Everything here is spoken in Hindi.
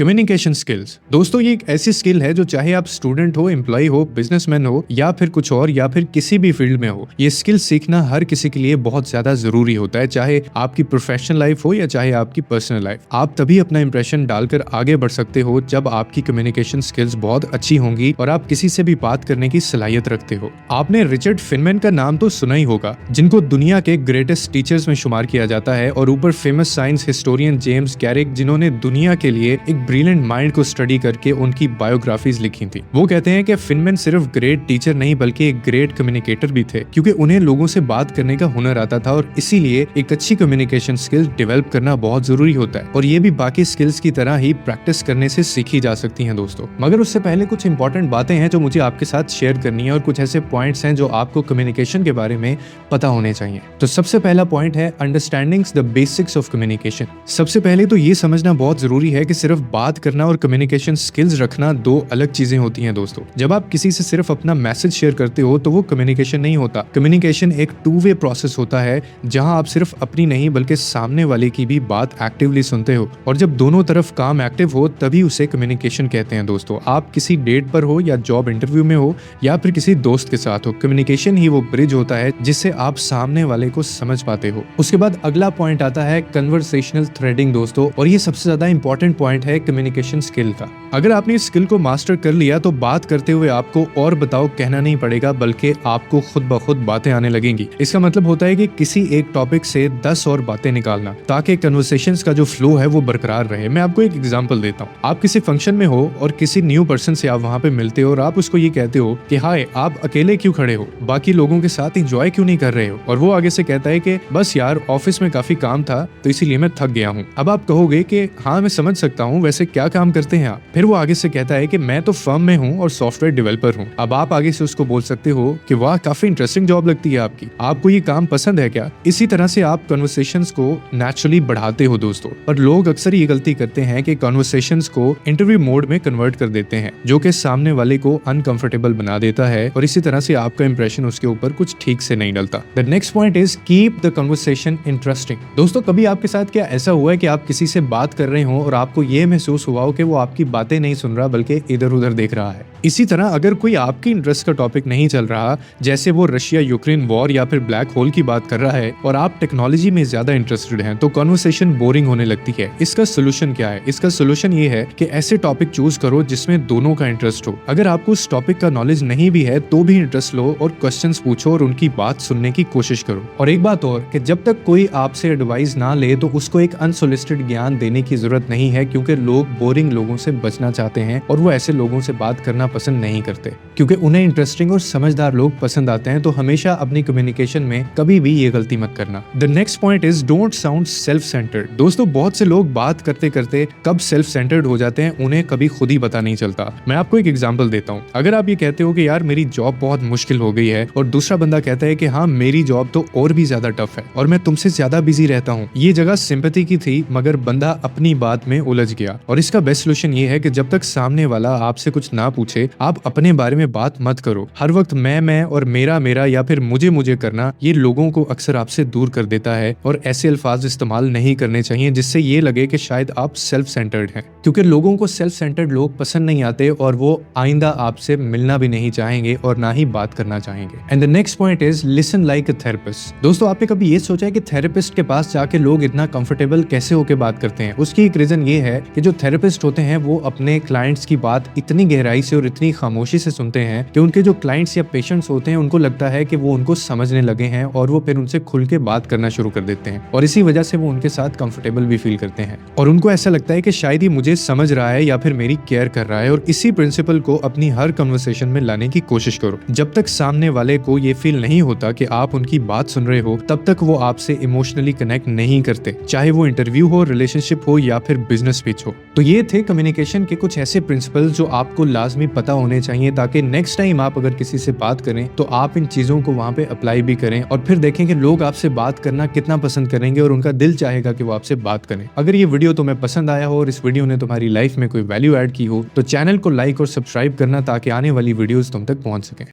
कम्युनिकेशन स्किल्स दोस्तों ये एक ऐसी स्किल है जो चाहे आप स्टूडेंट हो, एम्प्लॉय हो, बिजनेसमैन हो या फिर कुछ और या फिर किसी भी फील्ड में हो, ये स्किल सीखना हर किसी के लिए बहुत ज्यादा जरूरी होता है। चाहे आपकी प्रोफेशनल लाइफ हो या चाहे आपकी पर्सनल लाइफ, आप तभी अपना इंप्रेशन डालकर आगे बढ़ सकते हो जब आपकी कम्युनिकेशन स्किल्स बहुत अच्छी होंगी और आप किसी से भी बात करने की सलाहियत रखते हो। आपने रिचर्ड फिनमैन का नाम तो सुना ही होगा, जिनको दुनिया के ग्रेटेस्ट टीचर्स में शुमार किया जाता है, और ऊपर फेमस साइंस हिस्टोरियन जेम्स गैरिक, जिन्होंने दुनिया के लिए एक ब्रिलियंट माइंड को स्टडी करके उनकी बायोग्राफीज लिखी थी। वो कहते हैं कि फिनमैन सिर्फ ग्रेट टीचर नहीं बल्कि एक ग्रेट कम्युनिकेटर भी थे, क्योंकि उन्हें लोगों से बात करने का हुनर आता था और इसीलिए एक अच्छी कम्युनिकेशन स्किल डेवलप करना बहुत जरूरी होता है। और ये भी बाकी स्किल्स की तरह ही प्रैक्टिस करने से सीखी जा सकती हैं दोस्तों। मगर उससे पहले कुछ इंपॉर्टेंट बातें हैं जो मुझे आपके साथ शेयर करनी है और कुछ ऐसे पॉइंट्स हैं जो आपको कम्युनिकेशन के बारे में पता होने चाहिए। तो सबसे पहला पॉइंट है understanding the basics of communication. सबसे पहले तो ये समझना बहुत जरूरी है कि सिर्फ बात करना और कम्युनिकेशन स्किल्स रखना दो अलग चीजें होती हैं दोस्तों। जब आप किसी से सिर्फ अपना मैसेज शेयर करते हो तो वो कम्युनिकेशन नहीं होता। कम्युनिकेशन एक टू वे प्रोसेस होता है जहां आप सिर्फ अपनी नहीं बल्कि सामने वाले की भी बात एक्टिवली सुनते हो, और जब दोनों तरफ काम एक्टिव हो तभी उसे कम्युनिकेशन कहते हैं दोस्तों। आप किसी डेट पर हो या जॉब इंटरव्यू में हो या फिर किसी दोस्त के साथ हो, कम्युनिकेशन ही वो ब्रिज होता है जिससे आप सामने वाले को समझ पाते हो। उसके बाद अगला पॉइंट आता है कन्वर्सेशनल थ्रेडिंग दोस्तों, और ये सबसे ज्यादा इंपॉर्टेंट पॉइंट है कम्युनिकेशन स्किल का। अगर आपने इस स्किल को मास्टर कर लिया तो बात करते हुए आपको और बताओ कहना नहीं पड़ेगा, बल्कि आपको खुद ब खुद बातें आने लगेंगी। इसका मतलब होता है कि किसी एक टॉपिक से 10 और बातें निकालना, ताकि कन्वर्सेशंस का जो फ्लो है वो बरकरार रहे। मैं आपको एक एग्जांपल देता हूँ। आप किसी फंक्शन में हो और किसी न्यू पर्सन से आप वहाँ पे मिलते हो और आप उसको ये कहते हो कि हाय, आप अकेले क्यों खड़े हो, बाकी लोगों के साथ एंजॉय क्यों नहीं कर रहे हो, और वो आगे से कहता है कि बस यार ऑफिस में काफी काम था तो इसीलिए मैं थक गया हूँ। अब आप कहोगे कि हाँ मैं समझ सकता हूँ, वैसे क्या काम करते हैं आप। फिर वो आगे से कहता है कि मैं तो फर्म में हूँ और सॉफ्टवेयर डेवलपर हूँ। अब आप आगे से उसको बोल सकते हो कि वाह, काफी इंटरेस्टिंग जॉब लगती है आपकी, आपको ये काम पसंद है क्या। इसी तरह से आप कन्वर्सेशंस को नेचुरली बढ़ाते हो दोस्तों। और लोग अक्सर ये गलती करते हैं कि कन्वर्सेशंस को इंटरव्यू मोड में कन्वर्ट कर देते हैं, जो कि सामने वाले को अनकंफर्टेबल बना देता है, और इसी तरह से आपका इंप्रेशन उसके ऊपर कुछ ठीक से नहीं डलता। The next point is keep the conversation interesting. दोस्तों, कभी आपके साथ क्या ऐसा हुआ है कि आप किसी से बात कर रहे हो और आपको ये महसूस हुआ हो कि वो आपकी बातें नहीं सुन रहा बल्कि इधर उधर देख रहा है। इसी तरह अगर कोई आपकी इंटरेस्ट का टॉपिक नहीं चल रहा, जैसे वो रशिया यूक्रेन वॉर या फिर ब्लैक होल की बात कर रहा है, और आप टेक्नोलॉजी में ज्यादा इंटरेस्टेड हैं, तो कन्वर्सेशन बोरिंग होने लगती है। इसका सोल्यूशन क्या है? इसका सोल्यूशन ये है कि ऐसे टॉपिक चूज करो जिसमें दोनों का इंटरेस्ट हो। अगर आपको उस टॉपिक का नॉलेज नहीं भी है तो भी इंटरेस्ट लो और क्वेश्चंस पूछो और उनकी बात सुनने की कोशिश करो। और एक बात और, कि जब तक कोई आपसे एडवाइस ना ले तो उसको एक अनसोलिसिटेड ज्ञान देने की जरूरत नहीं है, क्योंकि लोग बोरिंग लोगों से बचना चाहते हैं और वो ऐसे लोगों से बात करना पसंद नहीं करते, क्योंकि उन्हें इंटरेस्टिंग और समझदार लोग पसंद आते हैं। तो हमेशा अपनी कम्युनिकेशन में कभी भी ये गलती मत करना। The next point is don't sound self centred. दोस्तों, बहुत से लोग बात करते करते कब सेल्फ सेंटर्ड हो जाते हैं उन्हें कभी खुद ही पता नहीं चलता। मैं आपको एक एग्जांपल देता हूँ। अगर आप ये कहते हो कि यार मेरी जॉब बहुत मुश्किल हो गई है, और दूसरा बंदा कहता है कि हाँ मेरी जॉब तो और भी ज्यादा टफ है और मैं तुमसे ज्यादा बिजी रहता हूँ, ये जगह सिंपैथी की थी मगर बंदा अपनी बात में उलझ गया। और इसका बेस्ट सोल्यूशन ये है कि जब तक सामने वाला आपसे कुछ ना पूछे आप अपने बारे में बात मत करो। हर वक्त मैं और मेरा या फिर मुझे करना, ये लोगों को अक्सर आपसे दूर कर देता है, और ऐसे अल्फाज इस्तेमाल नहीं करने चाहिए जिससे ये लगे कि शायद आप सेल्फ सेंटर्ड हैं, क्योंकि लोगों को सेल्फ सेंटर्ड लोग पसंद नहीं आते और वो आइंदा आपसे मिलना भी नहीं चाहेंगे और ना ही बात करना चाहेंगे। And the next point is listen like a therapist. दोस्तों, आपने कभी ये सोचा है कि थेरेपिस्ट के पास जाके लोग इतना कंफर्टेबल कैसे होकर बात करते हैं? उसकी एक रीजन ये है कि जो थेरेपिस्ट होते हैं वो अपने क्लाइंट्स की बात इतनी गहराई से और इतनी खामोशी से सुनते हैं कि उनके जो क्लाइंट्स या पेशेंट्स होते हैं उनको लगता है कि वो उनको समझने लगे हैं, और वो फिर उनसे खुल के बात करना शुरू कर देते हैं, और इसी वजह से वो उनके साथ कंफर्टेबल भी फील करते हैं, और उनको ऐसा लगता है कि शायद ही मुझे समझ रहा है या फिर मेरी केयर कर रहा है। और इसी प्रिंसिपल को अपनी हर कन्वर्सेशन में लाने की कोशिश करो। जब तक सामने वाले को ये फील नहीं होता कि आप उनकी बात सुन रहे हो, तब तक वो आपसे इमोशनली कनेक्ट नहीं करते, चाहे वो इंटरव्यू हो, रिलेशनशिप हो या फिर बिजनेस पिच हो। तो ये थे कम्युनिकेशन के कुछ ऐसे प्रिंसिपल्स जो आपको लाजमी पता होने चाहिए, ताकि नेक्स्ट टाइम आप अगर किसी से बात करें तो आप इन चीजों को वहां पे अप्लाई भी करें, और फिर देखें कि लोग आपसे बात करना कितना पसंद करेंगे और उनका दिल चाहेगा कि वो आपसे बात करें। अगर ये वीडियो तुम्हें पसंद आया हो और इस वीडियो ने तुम्हारी लाइफ में कोई वैल्यू ऐड की हो तो चैनल को लाइक और सब्सक्राइब करना, ताकि आने वाली वीडियोस तुम तक पहुंच सकें।